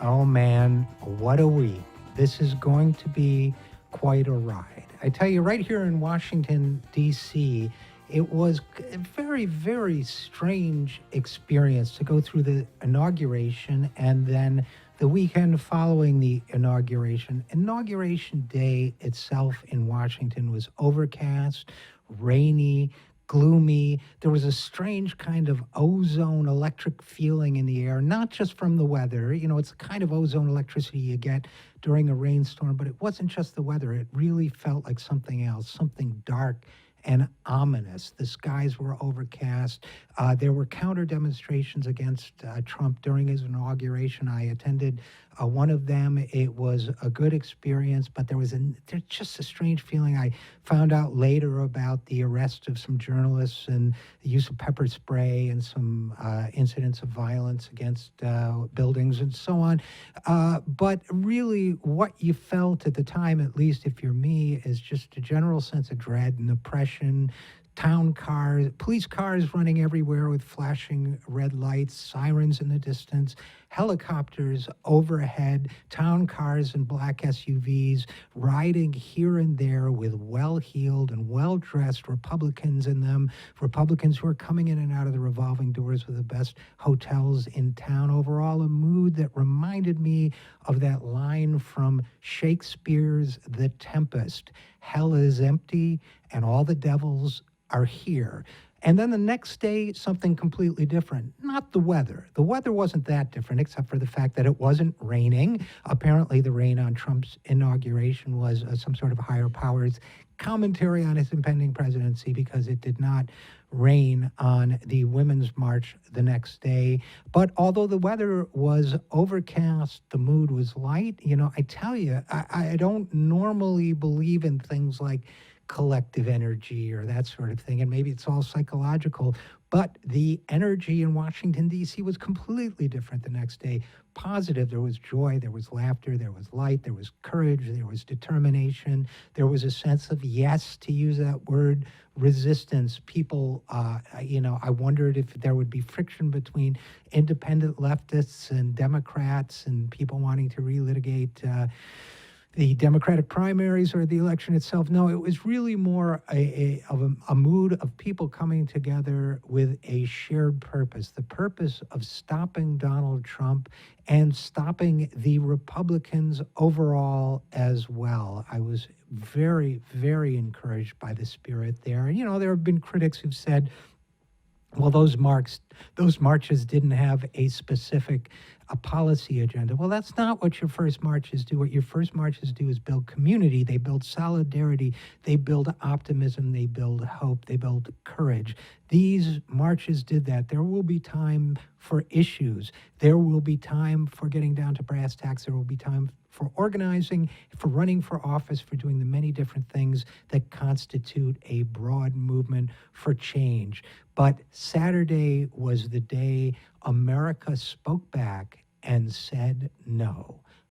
Oh man, what a week. This is going to be quite a ride. I tell you, right here in Washington, D.C., it was a very, very strange experience to go through the inauguration and then the weekend following the inauguration. Inauguration day itself in Washington was overcast, rainy, gloomy. There was a strange kind of ozone electric feeling in the air, not just from the weather. You know, it's the kind of ozone electricity you get during a rainstorm, but it wasn't just the weather. It really felt like something else, something dark and ominous. The skies were overcast. There were counter demonstrations against Trump during his inauguration. I attended one of them. It was a good experience, but there's just a strange feeling. I found out later about the arrest of some journalists and the use of pepper spray and some incidents of violence against buildings and so on. But really, what you felt at the time, at least if you're me, is just a general sense of dread and oppression. Town cars, police cars running everywhere with flashing red lights, sirens in the distance, helicopters overhead, town cars and black SUVs riding here and there with well-heeled and well-dressed Republicans in them, Republicans who are coming in and out of the revolving doors of the best hotels in town. Overall, a mood that reminded me of that line from Shakespeare's The Tempest: "Hell is empty and all the devils are here." And then the next day, something completely different. Not the weather. The weather wasn't that different, except for the fact that it wasn't raining. Apparently, the rain on Trump's inauguration was some sort of higher powers commentary on his impending presidency, because it did not rain on the Women's March the next day. But although the weather was overcast, the mood was light. You know, I tell you, I don't normally believe in things like collective energy or that sort of thing, and maybe it's all psychological, but the energy in Washington, D.C. was completely different the next day. Positive. There was joy, there was laughter, there was light, there was courage, there was determination, there was a sense of, yes, to use that word, resistance. People, I wondered if there would be friction between independent leftists and Democrats and people wanting to relitigate the Democratic primaries or the election itself. No, it was really more a mood of people coming together with a shared purpose, the purpose of stopping Donald Trump and stopping the Republicans overall as well. I was very, very encouraged by the spirit there. You know, there have been critics who've said, well, those marches didn't have a specific policy agenda. Well, that's not what your first marches do. What your first marches do is build community. They build solidarity. They build optimism. They build hope. They build courage. These marches did that. There will be time for issues. There will be time for getting down to brass tacks. There will be time for organizing, for running for office, for doing the many different things that constitute a broad movement for change. But Saturday was the day America spoke back and said no.